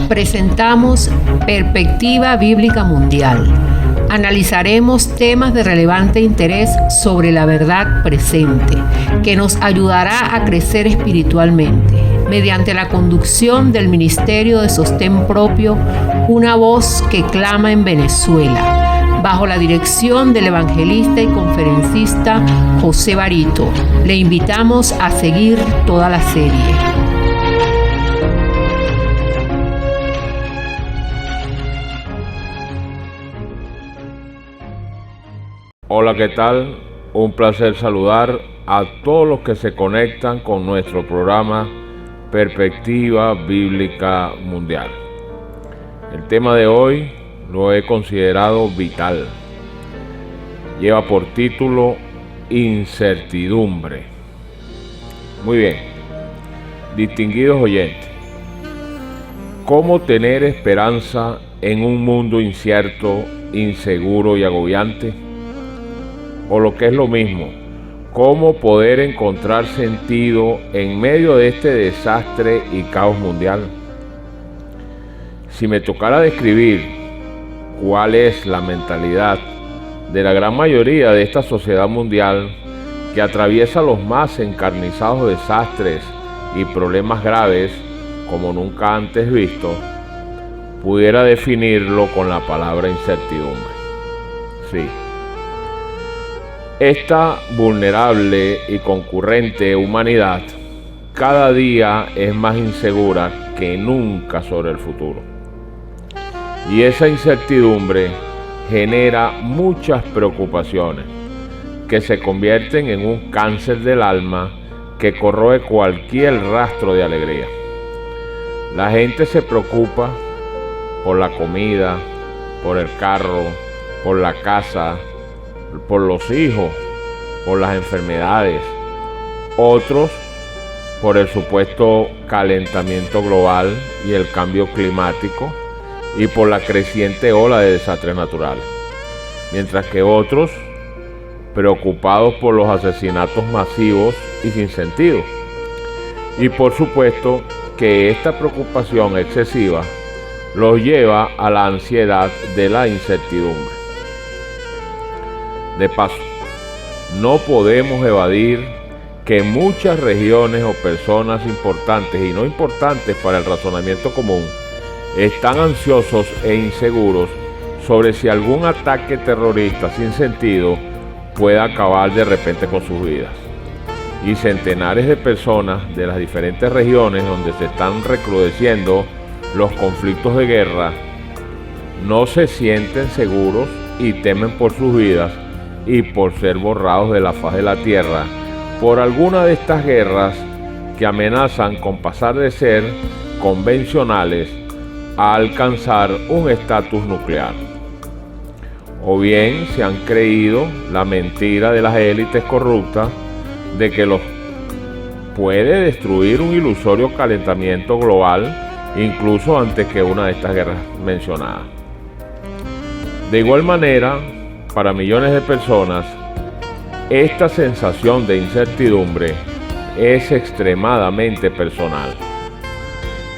presentamos Perspectiva Bíblica Mundial. Analizaremos temas de relevante interés sobre la verdad presente, que nos ayudará a crecer espiritualmente, mediante la conducción del Ministerio de Sostén Propio, una voz que clama en Venezuela, bajo la dirección del evangelista y conferencista José Barito. Le invitamos a seguir toda la serie. Hola, ¿qué tal? Un placer saludar a todos los que se conectan con nuestro programa Perspectiva Bíblica Mundial. El tema de hoy lo he considerado vital. Lleva por título Incertidumbre. Muy bien, distinguidos oyentes, ¿cómo tener esperanza en un mundo incierto, inseguro y agobiante? O lo que es lo mismo, ¿cómo poder encontrar sentido en medio de este desastre y caos mundial? Si me tocara describir cuál es la mentalidad de la gran mayoría de esta sociedad mundial que atraviesa los más encarnizados desastres y problemas graves como nunca antes visto, pudiera definirlo con la palabra incertidumbre. Sí. Esta vulnerable y concurrente humanidad cada día es más insegura que nunca sobre el futuro. Y esa incertidumbre genera muchas preocupaciones que se convierten en un cáncer del alma que corroe cualquier rastro de alegría. La gente se preocupa por la comida, por el carro, por la casa, por los hijos, por las enfermedades, otros por el supuesto calentamiento global y el cambio climático y por la creciente ola de desastres naturales, mientras que otros preocupados por los asesinatos masivos y sin sentido. Y por supuesto que esta preocupación excesiva los lleva a la ansiedad de la incertidumbre. De paso, no podemos evadir que muchas regiones o personas importantes y no importantes para el razonamiento común están ansiosos e inseguros sobre si algún ataque terrorista sin sentido puede acabar de repente con sus vidas. Y centenares de personas de las diferentes regiones donde se están recrudeciendo los conflictos de guerra no se sienten seguros y temen por sus vidas y por ser borrados de la faz de la tierra por alguna de estas guerras que amenazan con pasar de ser convencionales a alcanzar un estatus nuclear. O bien se han creído la mentira de las élites corruptas de que los puede destruir un ilusorio calentamiento global incluso antes que una de estas guerras mencionadas. De igual manera, para millones de personas, esta sensación de incertidumbre es extremadamente personal.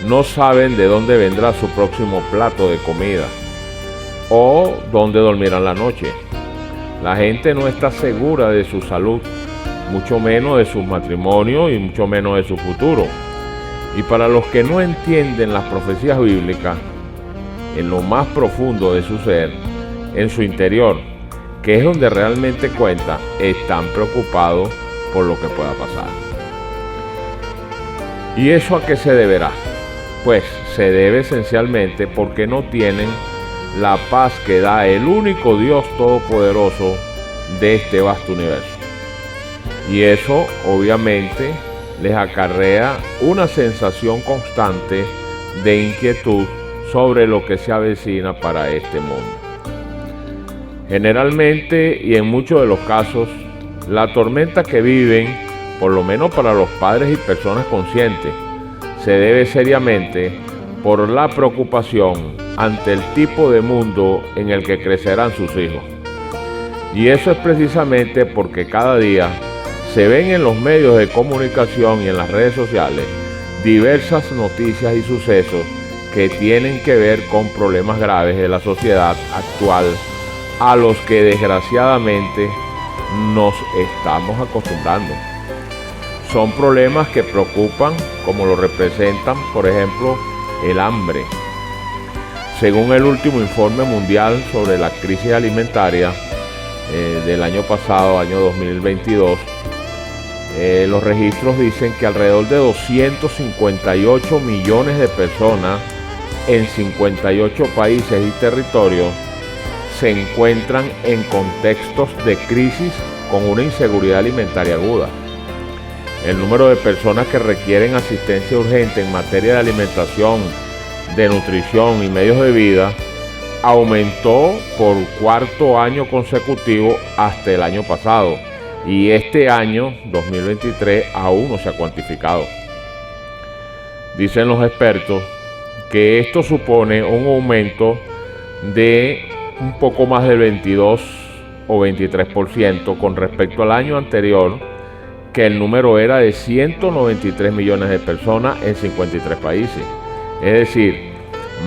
No saben de dónde vendrá su próximo plato de comida o dónde dormirán la noche. La gente no está segura de su salud, mucho menos de su matrimonio y mucho menos de su futuro. Y para los que no entienden las profecías bíblicas, en lo más profundo de su ser, en su interior, que es donde realmente cuenta, están preocupados por lo que pueda pasar. ¿Y eso a qué se deberá? Pues se debe esencialmente porque no tienen la paz que da el único Dios todopoderoso de este vasto universo. Y eso obviamente les acarrea una sensación constante de inquietud sobre lo que se avecina para este mundo. Generalmente y en muchos de los casos, la tormenta que viven, por lo menos para los padres y personas conscientes, se debe seriamente por la preocupación ante el tipo de mundo en el que crecerán sus hijos. Y eso es precisamente porque cada día se ven en los medios de comunicación y en las redes sociales diversas noticias y sucesos que tienen que ver con problemas graves de la sociedad actual a los que desgraciadamente nos estamos acostumbrando. Son problemas que preocupan, como lo representan, por ejemplo, el hambre. Según el último informe mundial sobre la crisis alimentaria del año pasado, año 2022, los registros dicen que alrededor de 258 millones de personas en 58 países y territorios se encuentran en contextos de crisis con una inseguridad alimentaria aguda. El número de personas que requieren asistencia urgente en materia de alimentación, de nutrición y medios de vida aumentó por cuarto año consecutivo hasta el año pasado, y este año 2023 aún no se ha cuantificado. Dicen los expertos que esto supone un aumento de un poco más del 22 o 23% con respecto al año anterior, que el número era de 193 millones de personas en 53 países. Es decir,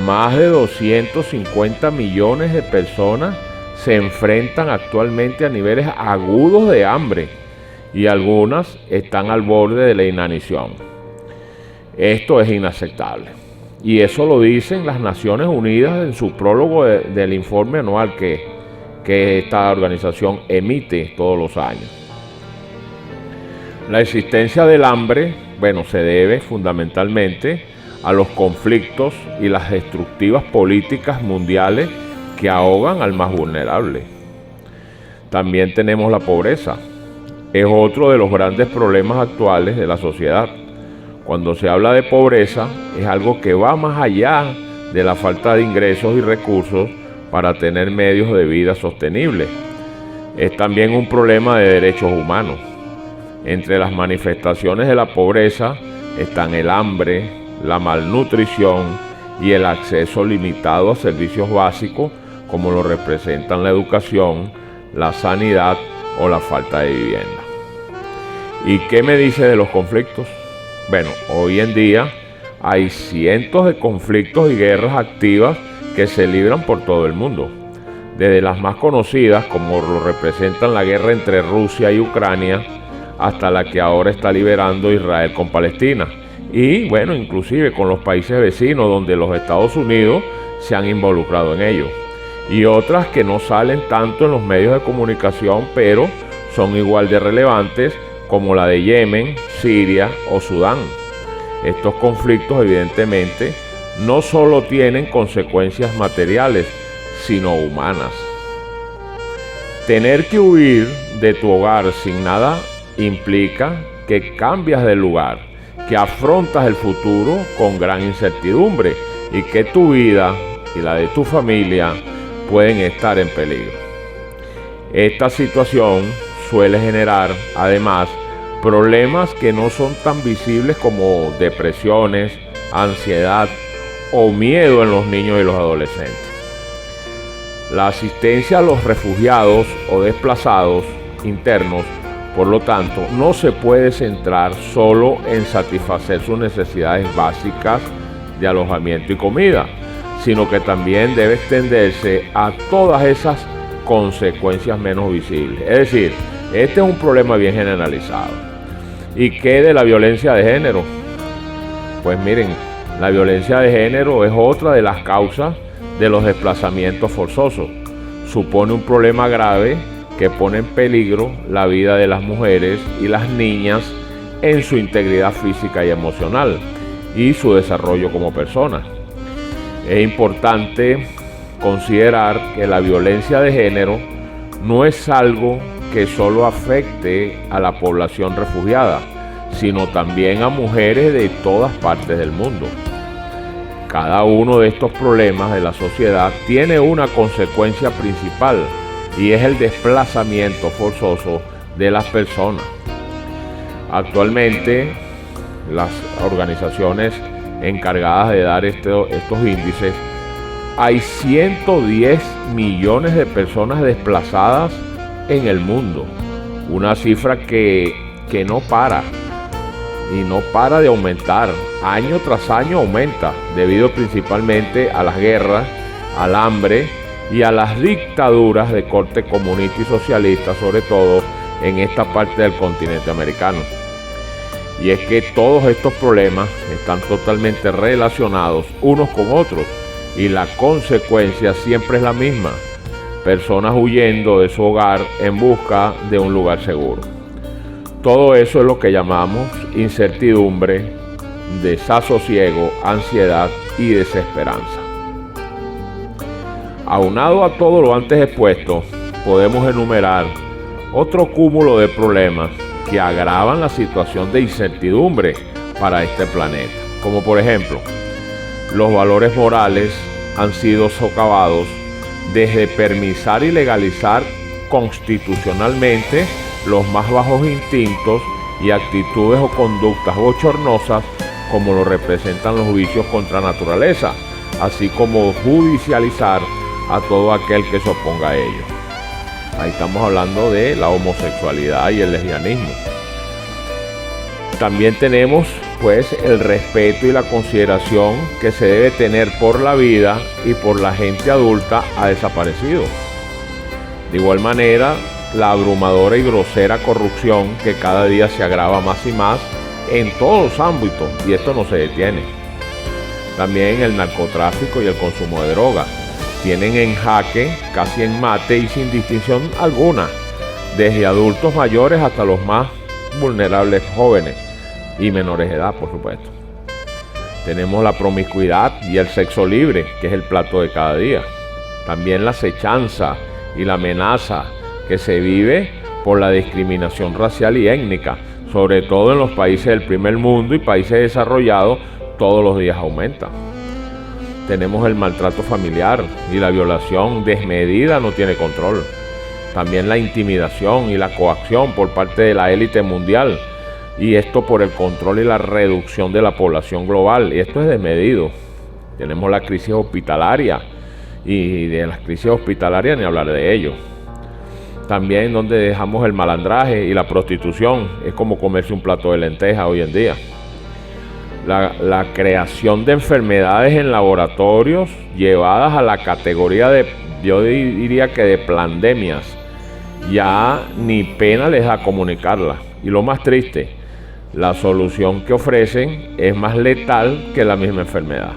más de 250 millones de personas se enfrentan actualmente a niveles agudos de hambre y algunas están al borde de la inanición. Esto es inaceptable. Y eso lo dicen las Naciones Unidas en su prólogo del informe anual que esta organización emite todos los años. La existencia del hambre, se debe fundamentalmente a los conflictos y las destructivas políticas mundiales que ahogan al más vulnerable. También tenemos la pobreza. Es otro de los grandes problemas actuales de la sociedad. Cuando se habla de pobreza, es algo que va más allá de la falta de ingresos y recursos para tener medios de vida sostenibles. Es también un problema de derechos humanos. Entre las manifestaciones de la pobreza están el hambre, la malnutrición y el acceso limitado a servicios básicos como lo representan la educación, la sanidad o la falta de vivienda. ¿Y qué me dice de los conflictos? Hoy en día hay cientos de conflictos y guerras activas que se libran por todo el mundo. Desde las más conocidas, como lo representan la guerra entre Rusia y Ucrania, hasta la que ahora está liberando Israel con Palestina. Y inclusive con los países vecinos donde los Estados Unidos se han involucrado en ello. Y otras que no salen tanto en los medios de comunicación, pero son igual de relevantes, como la de Yemen, Siria o Sudán. Estos conflictos evidentemente no solo tienen consecuencias materiales, sino humanas. Tener que huir de tu hogar sin nada implica que cambias de lugar, que afrontas el futuro con gran incertidumbre y que tu vida y la de tu familia pueden estar en peligro. Esta situación suele generar, además, problemas que no son tan visibles como depresiones, ansiedad o miedo en los niños y los adolescentes. La asistencia a los refugiados o desplazados internos, por lo tanto, no se puede centrar solo en satisfacer sus necesidades básicas de alojamiento y comida, sino que también debe extenderse a todas esas consecuencias menos visibles. Es decir, este es un problema bien generalizado. ¿Y qué de la violencia de género? Pues miren, la violencia de género es otra de las causas de los desplazamientos forzosos. Supone un problema grave que pone en peligro la vida de las mujeres y las niñas en su integridad física y emocional y su desarrollo como personas. Es importante considerar que la violencia de género no es algo que solo afecte a la población refugiada, sino también a mujeres de todas partes del mundo. Cada uno de estos problemas de la sociedad tiene una consecuencia principal y es el desplazamiento forzoso de las personas. Actualmente, las organizaciones encargadas de dar estos índices, hay 110 millones de personas desplazadas en el mundo, una cifra que no para. y no para de aumentar. Año tras año aumenta, debido principalmente a las guerras, al hambre y a las dictaduras de corte comunista y socialista, sobre todo en esta parte del continente americano. Y es que todos estos problemas están totalmente relacionados unos con otros y la consecuencia siempre es la misma: personas huyendo de su hogar en busca de un lugar seguro. Todo eso es lo que llamamos incertidumbre, desasosiego, ansiedad y desesperanza. Aunado a todo lo antes expuesto, podemos enumerar otro cúmulo de problemas que agravan la situación de incertidumbre para este planeta, como por ejemplo, los valores morales han sido socavados desde permisar y legalizar constitucionalmente los más bajos instintos y actitudes o conductas bochornosas, como lo representan los vicios contra naturaleza, así como judicializar a todo aquel que se oponga a ellos. Ahí estamos hablando de la homosexualidad y el lesbianismo. También tenemos pues el respeto y la consideración que se debe tener por la vida y por la gente adulta ha desaparecido. De igual manera, la abrumadora y grosera corrupción que cada día se agrava más y más en todos los ámbitos, y esto no se detiene. También el narcotráfico y el consumo de drogas tienen en jaque, casi en mate y sin distinción alguna, desde adultos mayores hasta los más vulnerables jóvenes y menores de edad, por supuesto. Tenemos la promiscuidad y el sexo libre, que es el plato de cada día. También la acechanza y la amenaza que se vive por la discriminación racial y étnica, sobre todo en los países del primer mundo y países desarrollados, todos los días aumenta. Tenemos el maltrato familiar y la violación desmedida no tiene control. También la intimidación y la coacción por parte de la élite mundial, y esto por el control y la reducción de la población global, y esto es desmedido. Tenemos la crisis hospitalaria, y de las crisis hospitalarias ni hablar de ello. También donde dejamos el malandraje y la prostitución, es como comerse un plato de lentejas hoy en día. La creación de enfermedades en laboratorios llevadas a la categoría de, yo diría que de pandemias, ya ni pena les da comunicarlas. Y lo más triste, la solución que ofrecen es más letal que la misma enfermedad.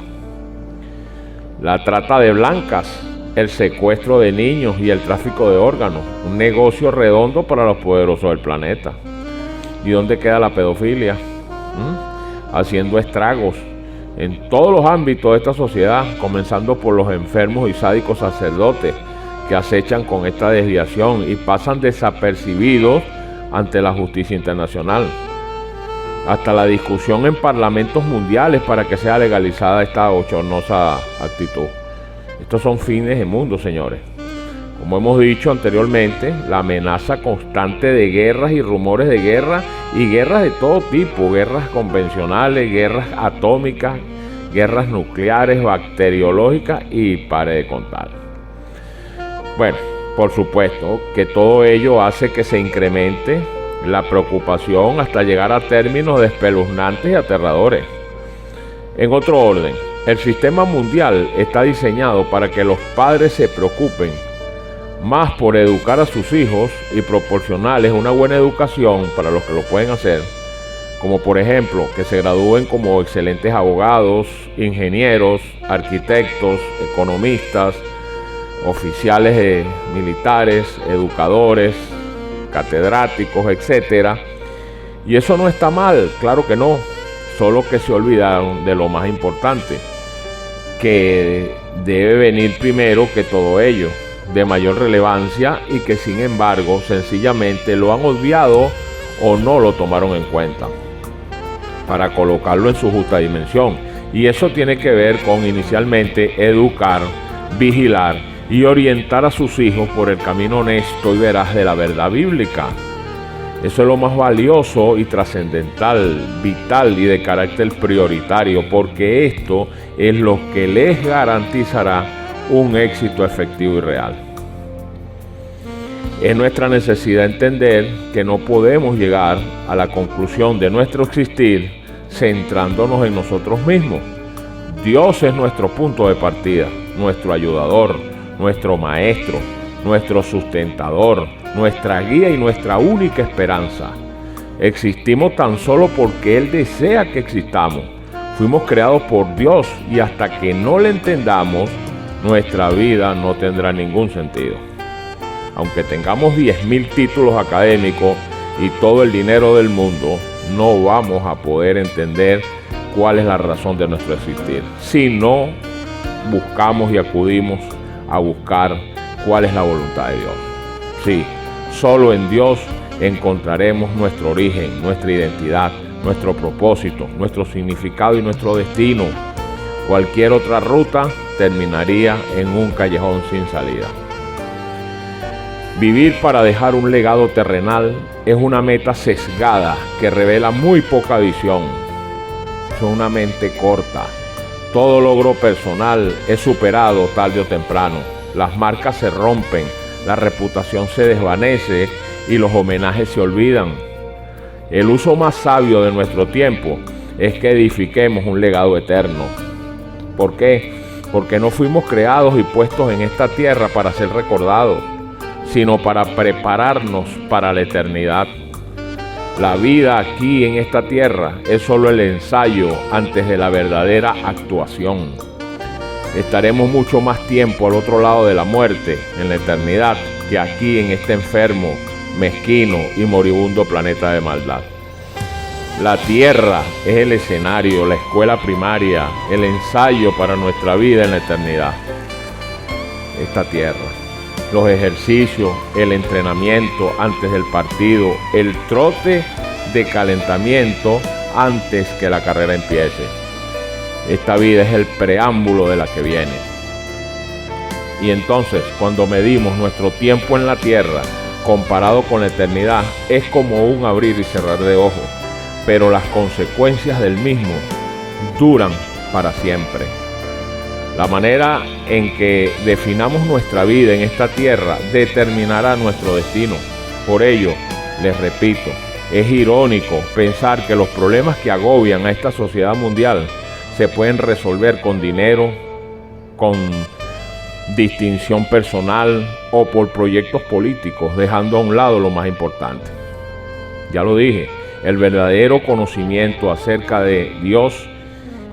La trata de blancas, el secuestro de niños y el tráfico de órganos, un negocio redondo para los poderosos del planeta. ¿Y dónde queda la pedofilia? Haciendo estragos en todos los ámbitos de esta sociedad, comenzando por los enfermos y sádicos sacerdotes que acechan con esta desviación y pasan desapercibidos ante la justicia internacional. Hasta la discusión en parlamentos mundiales para que sea legalizada esta bochornosa actitud. Estos son fines de mundo, señores. Como hemos dicho anteriormente, la amenaza constante de guerras y rumores de guerra, y guerras de todo tipo, guerras convencionales, guerras atómicas, guerras nucleares, bacteriológicas, y pare de contar. Bueno, por supuesto que todo ello hace que se incremente la preocupación hasta llegar a términos espeluznantes y aterradores. En otro orden, el sistema mundial está diseñado para que los padres se preocupen más por educar a sus hijos y proporcionarles una buena educación para los que lo pueden hacer, como por ejemplo que se gradúen como excelentes abogados, ingenieros, arquitectos, economistas, oficiales militares, educadores, catedráticos, etc. Y eso no está mal, claro que no, solo que se olvidaron de lo más importante, que debe venir primero que todo ello, de mayor relevancia, y que sin embargo sencillamente lo han obviado o no lo tomaron en cuenta para colocarlo en su justa dimensión. Y eso tiene que ver con inicialmente educar, vigilar y orientar a sus hijos por el camino honesto y veraz de la verdad bíblica. Eso es lo más valioso y trascendental, vital y de carácter prioritario, porque esto es lo que les garantizará un éxito efectivo y real. Es nuestra necesidad entender que no podemos llegar a la conclusión de nuestro existir centrándonos en nosotros mismos. Dios es nuestro punto de partida, nuestro ayudador, nuestro maestro, nuestro sustentador, nuestra guía y nuestra única esperanza. Existimos tan solo porque Él desea que existamos. Fuimos creados por Dios y hasta que no le entendamos, nuestra vida no tendrá ningún sentido. Aunque tengamos 10.000 títulos académicos y todo el dinero del mundo, no vamos a poder entender cuál es la razón de nuestro existir si no buscamos y acudimos a buscar cuál es la voluntad de Dios. Sí, solo en Dios encontraremos nuestro origen, nuestra identidad, nuestro propósito, nuestro significado y nuestro destino. Cualquier otra ruta terminaría en un callejón sin salida. Vivir para dejar un legado terrenal es una meta sesgada que revela muy poca visión. Es una mente corta. Todo logro personal es superado tarde o temprano. Las marcas se rompen, la reputación se desvanece y los homenajes se olvidan. El uso más sabio de nuestro tiempo es que edifiquemos un legado eterno. ¿Por qué? Porque no fuimos creados y puestos en esta tierra para ser recordados, sino para prepararnos para la eternidad. La vida aquí en esta tierra es solo el ensayo antes de la verdadera actuación. Estaremos mucho más tiempo al otro lado de la muerte, en la eternidad, que aquí en este enfermo, mezquino y moribundo planeta de maldad. La tierra es el escenario, la escuela primaria, el ensayo para nuestra vida en la eternidad. Esta tierra. Los ejercicios, el entrenamiento antes del partido, el trote de calentamiento antes que la carrera empiece. Esta vida es el preámbulo de la que viene. Y entonces, cuando medimos nuestro tiempo en la tierra comparado con la eternidad, es como un abrir y cerrar de ojos, pero las consecuencias del mismo duran para siempre. La manera en que definamos nuestra vida en esta tierra determinará nuestro destino. Por ello, les repito, es irónico pensar que los problemas que agobian a esta sociedad mundial se pueden resolver con dinero, con distinción personal o por proyectos políticos, dejando a un lado lo más importante. Ya lo dije, el verdadero conocimiento acerca de Dios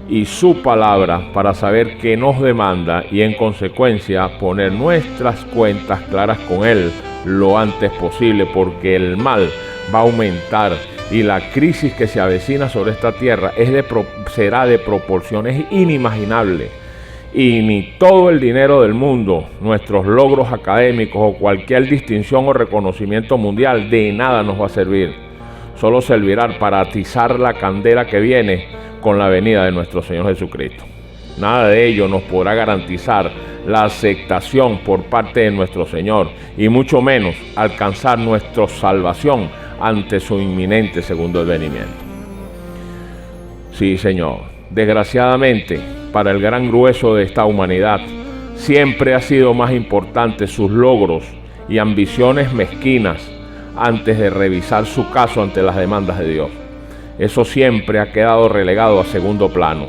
y su palabra para saber qué nos demanda y en consecuencia poner nuestras cuentas claras con Él lo antes posible, porque el mal va a aumentar y la crisis que se avecina sobre esta tierra será de proporciones inimaginables, y ni todo el dinero del mundo, nuestros logros académicos o cualquier distinción o reconocimiento mundial de nada nos va a servir. Solo servirá para atizar la candela que viene con la venida de nuestro Señor Jesucristo. Nada de ello nos podrá garantizar la aceptación por parte de nuestro Señor y mucho menos alcanzar nuestra salvación ante su inminente segundo advenimiento. Sí, Señor, desgraciadamente, para el gran grueso de esta humanidad, siempre ha sido más importante sus logros y ambiciones mezquinas antes de revisar su caso ante las demandas de Dios. Eso siempre ha quedado relegado a segundo plano,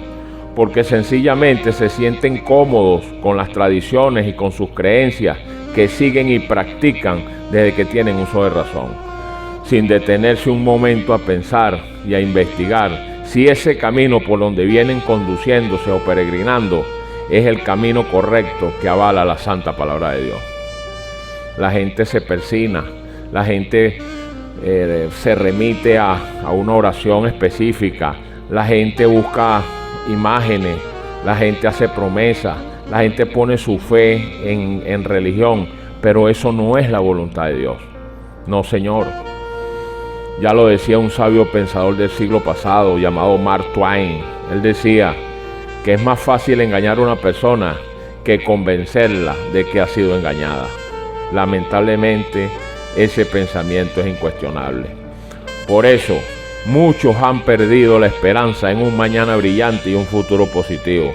porque sencillamente se sienten cómodos con las tradiciones y con sus creencias que siguen y practican desde que tienen uso de razón, sin detenerse un momento a pensar y a investigar si ese camino por donde vienen conduciéndose o peregrinando es el camino correcto que avala la santa palabra de Dios. La gente se persina, la gente se remite a una oración específica, la gente busca imágenes, la gente hace promesas, la gente pone su fe en religión, pero eso no es la voluntad de Dios. No, Señor. Ya lo decía un sabio pensador del siglo pasado llamado Mark Twain. Él decía que es más fácil engañar a una persona que convencerla de que ha sido engañada. Lamentablemente, ese pensamiento es incuestionable. Por eso, muchos han perdido la esperanza en un mañana brillante y un futuro positivo.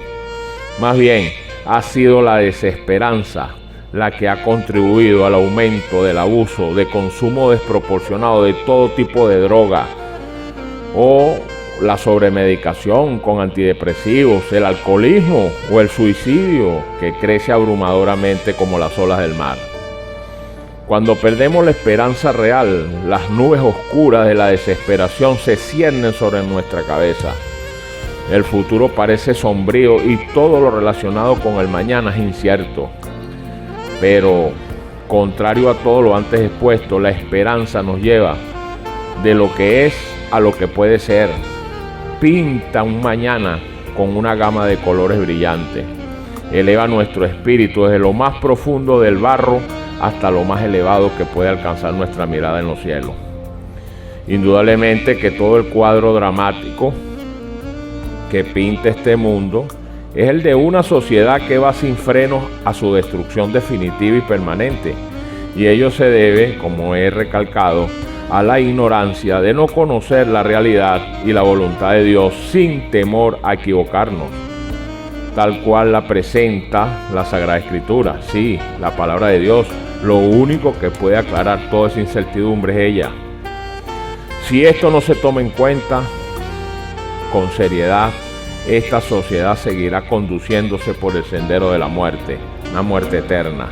Más bien, ha sido la desesperanza la que ha contribuido al aumento del abuso, de consumo desproporcionado de todo tipo de droga, o la sobremedicación con antidepresivos, el alcoholismo o el suicidio, que crece abrumadoramente como las olas del mar. Cuando perdemos la esperanza real, las nubes oscuras de la desesperación se ciernen sobre nuestra cabeza. El futuro parece sombrío y todo lo relacionado con el mañana es incierto. Pero, contrario a todo lo antes expuesto, la esperanza nos lleva de lo que es a lo que puede ser. Pinta un mañana con una gama de colores brillantes. Eleva nuestro espíritu desde lo más profundo del barro hasta lo más elevado que puede alcanzar nuestra mirada en los cielos. Indudablemente que todo el cuadro dramático que pinta este mundo es el de una sociedad que va sin frenos a su destrucción definitiva y permanente. Y ello se debe, como he recalcado, a la ignorancia de no conocer la realidad y la voluntad de Dios sin temor a equivocarnos, tal cual la presenta la Sagrada Escritura. Sí, la palabra de Dios, lo único que puede aclarar toda esa incertidumbre es ella. Si esto no se toma en cuenta con seriedad, esta sociedad seguirá conduciéndose por el sendero de la muerte, una muerte eterna.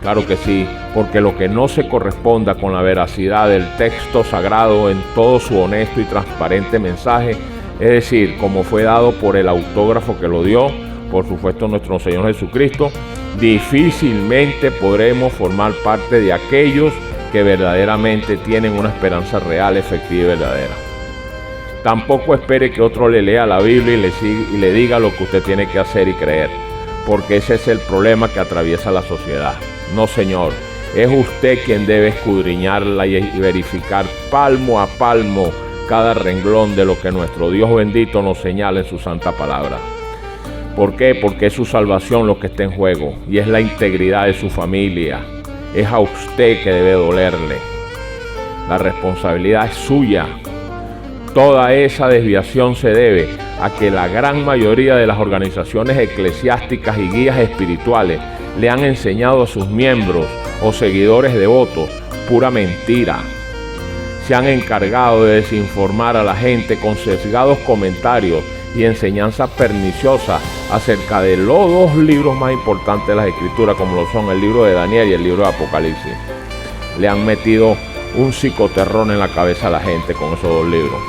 Claro que sí, porque lo que no se corresponda con la veracidad del texto sagrado en todo su honesto y transparente mensaje, es decir, como fue dado por el autógrafo que lo dio, por supuesto nuestro Señor Jesucristo, difícilmente podremos formar parte de aquellos que verdaderamente tienen una esperanza real, efectiva y verdadera. Tampoco espere que otro le lea la Biblia y le diga lo que usted tiene que hacer y creer, porque ese es el problema que atraviesa la sociedad. No, señor, es usted quien debe escudriñarla y verificar palmo a palmo cada renglón de lo que nuestro Dios bendito nos señala en su santa palabra. ¿Por qué? Porque es su salvación lo que está en juego y es la integridad de su familia. Es a usted que debe dolerle. La responsabilidad es suya. Toda esa desviación se debe a que la gran mayoría de las organizaciones eclesiásticas y guías espirituales le han enseñado a sus miembros o seguidores devotos pura mentira. Se han encargado de desinformar a la gente con sesgados comentarios y enseñanzas perniciosas acerca de los dos libros más importantes de las Escrituras, como lo son el libro de Daniel y el libro de Apocalipsis. Le han metido un psicoterror en la cabeza a la gente con esos dos libros.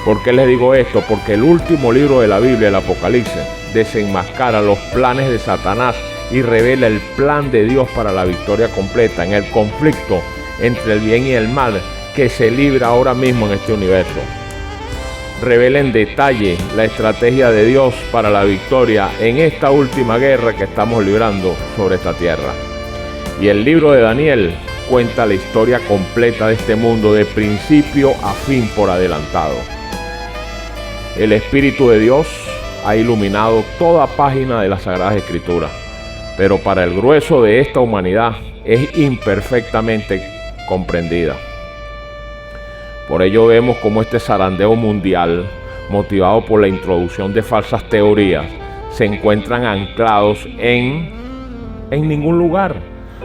¿Por qué les digo esto? Porque el último libro de la Biblia, el Apocalipsis, desenmascara los planes de Satanás y revela el plan de Dios para la victoria completa en el conflicto entre el bien y el mal que se libra ahora mismo en este universo. Revela en detalle la estrategia de Dios para la victoria en esta última guerra que estamos librando sobre esta tierra. Y el libro de Daniel cuenta la historia completa de este mundo de principio a fin por adelantado. El Espíritu de Dios ha iluminado toda página de las Sagradas Escrituras, pero para el grueso de esta humanidad es imperfectamente comprendida. Por ello vemos cómo este zarandeo mundial, motivado por la introducción de falsas teorías, se encuentran anclados en ningún lugar.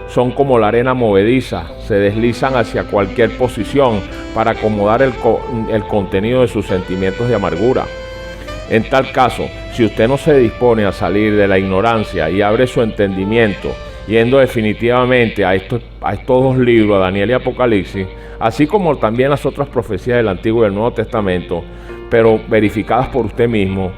Son como la arena movediza, se deslizan hacia cualquier posición para acomodar el contenido de sus sentimientos de amargura. En tal caso, si usted no se dispone a salir de la ignorancia y abre su entendimiento, yendo definitivamente a estos dos libros, a Daniel y Apocalipsis, así como también las otras profecías del Antiguo y del Nuevo Testamento, pero verificadas por usted mismo,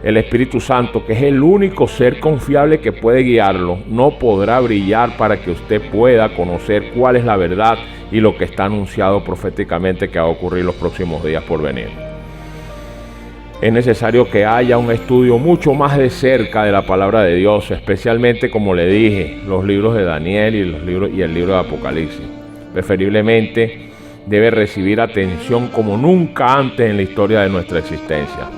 el Espíritu Santo, que es el único ser confiable que puede guiarlo, no podrá brillar para que usted pueda conocer cuál es la verdad y lo que está anunciado proféticamente que va a ocurrir los próximos días por venir. Es necesario que haya un estudio mucho más de cerca de la palabra de Dios, especialmente, como le dije, los libros de Daniel y el libro de Apocalipsis. Preferiblemente debe recibir atención como nunca antes en la historia de nuestra existencia.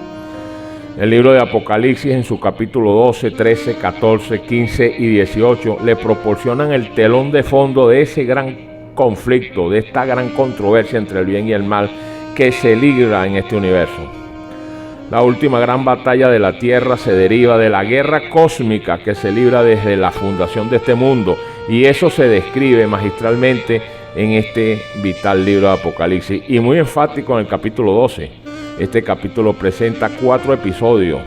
El libro de Apocalipsis, en su capítulo 12, 13, 14, 15 y 18, le proporcionan el telón de fondo de ese gran conflicto, de esta gran controversia entre el bien y el mal que se libra en este universo. La última gran batalla de la Tierra se deriva de la guerra cósmica que se libra desde la fundación de este mundo, y eso se describe magistralmente en este vital libro de Apocalipsis, y muy enfático en el capítulo 12. Este capítulo presenta 4 episodios.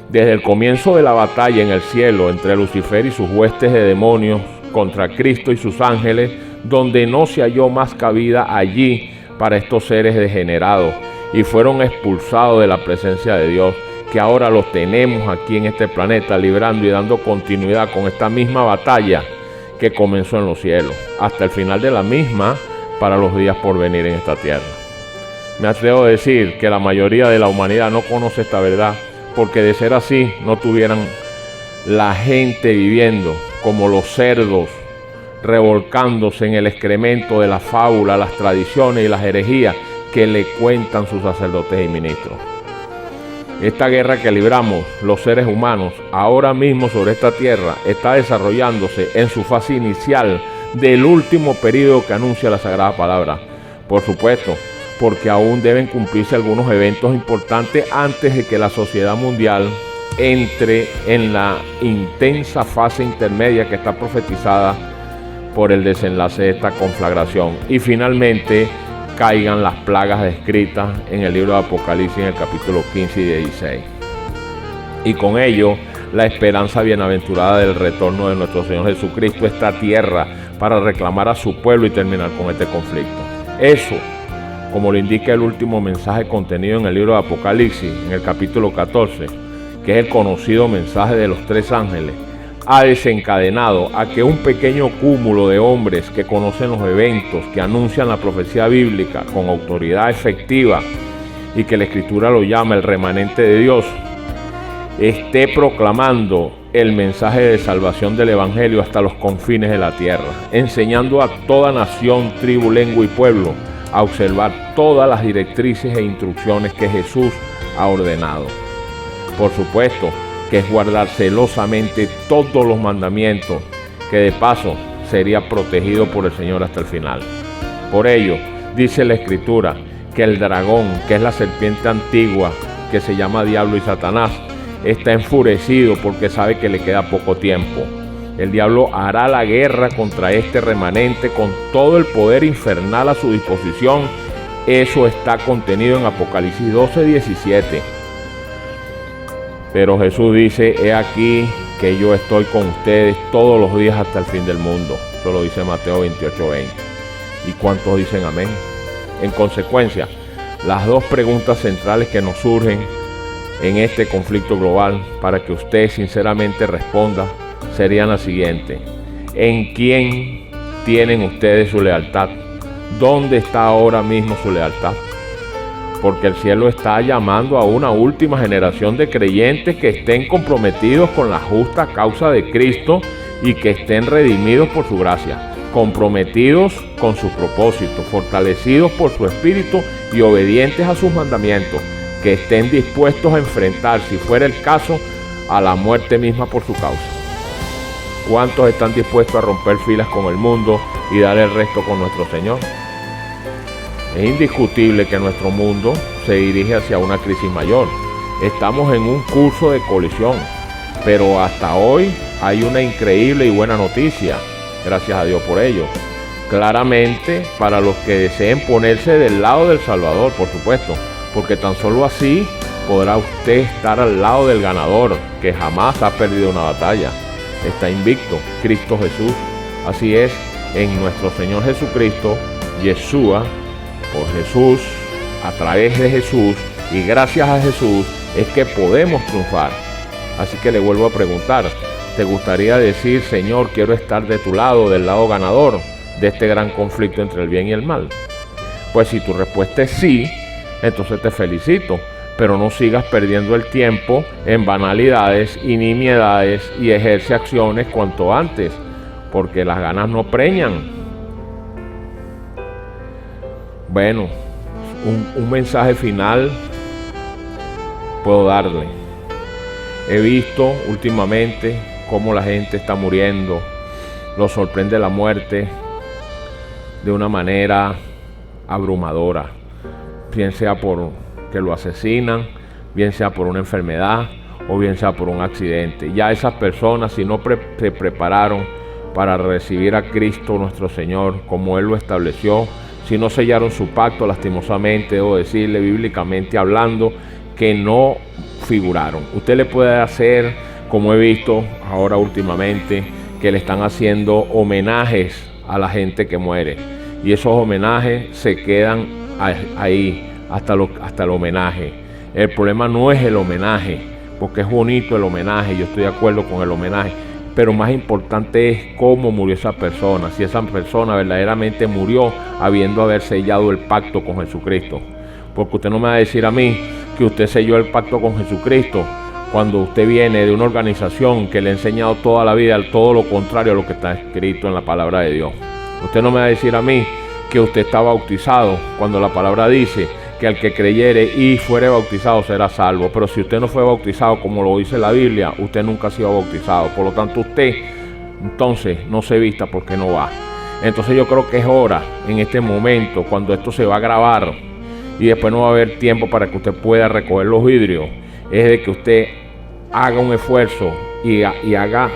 Desde el comienzo de la batalla en el cielo entre Lucifer y sus huestes de demonios contra Cristo y sus ángeles, donde no se halló más cabida allí para estos seres degenerados, y fueron expulsados de la presencia de Dios, que ahora los tenemos aquí en este planeta, librando y dando continuidad con esta misma batalla que comenzó en los cielos, hasta el final de la misma para los días por venir en esta tierra. Me atrevo a decir que la mayoría de la humanidad no conoce esta verdad, porque de ser así no tuvieran la gente viviendo como los cerdos, revolcándose en el excremento de la fábula, las tradiciones y las herejías que le cuentan sus sacerdotes y ministros. Esta guerra que libramos los seres humanos ahora mismo sobre esta tierra está desarrollándose en su fase inicial del último periodo que anuncia la Sagrada Palabra. Por supuesto, porque aún deben cumplirse algunos eventos importantes antes de que la sociedad mundial entre en la intensa fase intermedia que está profetizada por el desenlace de esta conflagración, y finalmente caigan las plagas descritas en el libro de Apocalipsis en el capítulo 15 y 16. Y con ello, la esperanza bienaventurada del retorno de nuestro Señor Jesucristo a esta tierra para reclamar a su pueblo y terminar con este conflicto. Eso, como lo indica el último mensaje contenido en el libro de Apocalipsis, en el capítulo 14, que es el conocido mensaje de los 3 ángeles, ha desencadenado a que un pequeño cúmulo de hombres que conocen los eventos que anuncian la profecía bíblica con autoridad efectiva y que la Escritura lo llama el remanente de Dios, esté proclamando el mensaje de salvación del Evangelio hasta los confines de la tierra, enseñando a toda nación, tribu, lengua y pueblo a observar todas las directrices e instrucciones que Jesús ha ordenado. Por supuesto, que es guardar celosamente todos los mandamientos, que de paso sería protegido por el Señor hasta el final. Por ello, dice la Escritura que el dragón, que es la serpiente antigua, que se llama Diablo y Satanás, está enfurecido porque sabe que le queda poco tiempo. El diablo hará la guerra contra este remanente con todo el poder infernal a su disposición. Eso está contenido en Apocalipsis 12:17. Pero Jesús dice: he aquí que yo estoy con ustedes todos los días hasta el fin del mundo. Eso lo dice Mateo 28:20. ¿Y cuántos dicen amén? En consecuencia, las 2 preguntas centrales que nos surgen en este conflicto global, para que usted sinceramente responda, serían las siguientes: ¿en quién tienen ustedes su lealtad? ¿Dónde está ahora mismo su lealtad? Porque el cielo está llamando a una última generación de creyentes que estén comprometidos con la justa causa de Cristo y que estén redimidos por su gracia, comprometidos con su propósito, fortalecidos por su espíritu y obedientes a sus mandamientos, que estén dispuestos a enfrentar, si fuera el caso, a la muerte misma por su causa. ¿Cuántos están dispuestos a romper filas con el mundo y dar el resto con nuestro Señor? Es indiscutible que nuestro mundo se dirige hacia una crisis mayor. Estamos en un curso de colisión, pero hasta hoy hay una increíble y buena noticia, gracias a Dios por ello. Claramente, para los que deseen ponerse del lado del Salvador, por supuesto, porque tan solo así podrá usted estar al lado del ganador, que jamás ha perdido una batalla. Está invicto, Cristo Jesús. Así es, en nuestro Señor Jesucristo, Yeshua, por Jesús, a través de Jesús y gracias a Jesús es que podemos triunfar. Así que le vuelvo a preguntar: ¿te gustaría decir: Señor, quiero estar de tu lado, del lado ganador de este gran conflicto entre el bien y el mal? Pues si tu respuesta es sí, entonces te felicito, pero no sigas perdiendo el tiempo en banalidades y nimiedades y ejerce acciones cuanto antes, porque las ganas no preñan. Bueno, un mensaje final puedo darle. He visto últimamente cómo la gente está muriendo, los sorprende la muerte de una manera abrumadora, bien sea por que lo asesinan, bien sea por una enfermedad o bien sea por un accidente. Ya esas personas, si no se prepararon para recibir a Cristo nuestro Señor como Él lo estableció, si no sellaron su pacto, lastimosamente, debo decirle, bíblicamente hablando, que no figuraron. Usted le puede hacer, como he visto ahora últimamente, que le están haciendo homenajes a la gente que muere. Y esos homenajes se quedan ahí, hasta el homenaje. El problema no es el homenaje, porque es bonito el homenaje, yo estoy de acuerdo con el homenaje, pero más importante es cómo murió esa persona, si esa persona verdaderamente murió habiendo haber sellado el pacto con Jesucristo. Porque usted no me va a decir a mí que usted selló el pacto con Jesucristo cuando usted viene de una organización que le ha enseñado toda la vida todo lo contrario a lo que está escrito en la palabra de Dios. Usted no me va a decir a mí que usted está bautizado cuando la palabra dice que al que creyere y fuere bautizado será salvo. Pero si usted no fue bautizado como lo dice la Biblia, usted nunca ha sido bautizado. Por lo tanto, usted entonces no se vista porque no va. Entonces yo creo que es hora, en este momento, cuando esto se va a grabar y después no va a haber tiempo para que usted pueda recoger los vidrios, es de que usted haga un esfuerzo y haga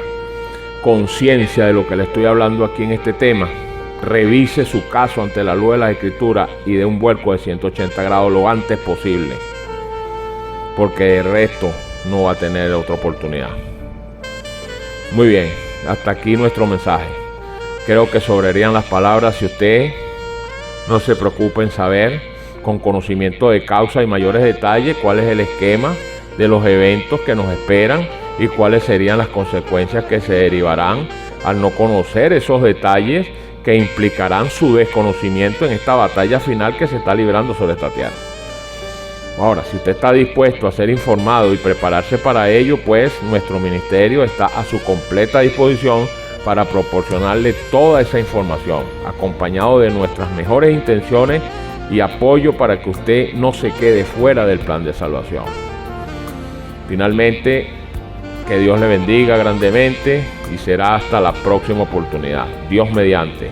conciencia de lo que le estoy hablando aquí en este tema. Revise su caso ante la luz de las Escrituras y dé un vuelco de 180 grados lo antes posible, porque el resto no va a tener otra oportunidad. Muy bien, hasta aquí nuestro mensaje. Creo que sobrarían las palabras si usted no se preocupa en saber con conocimiento de causa y mayores detalles cuál es el esquema de los eventos que nos esperan y cuáles serían las consecuencias que se derivarán al no conocer esos detalles que implicarán su desconocimiento en esta batalla final que se está librando sobre esta tierra. Ahora, si usted está dispuesto a ser informado y prepararse para ello, pues nuestro ministerio está a su completa disposición para proporcionarle toda esa información, acompañado de nuestras mejores intenciones y apoyo para que usted no se quede fuera del plan de salvación. Finalmente, que Dios le bendiga grandemente y será hasta la próxima oportunidad. Dios mediante.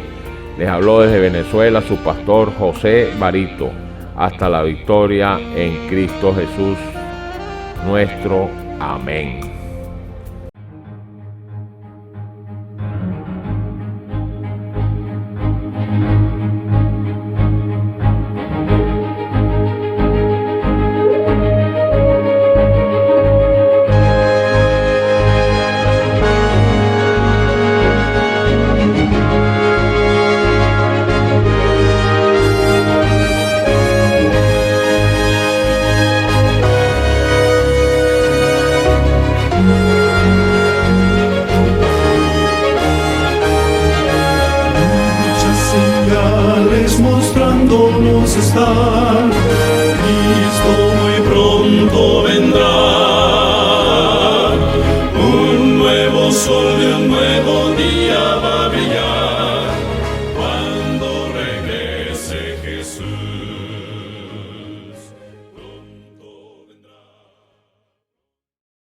Les habló desde Venezuela su pastor José Barito. Hasta la victoria en Cristo Jesús nuestro. Amén. Mostrándonos están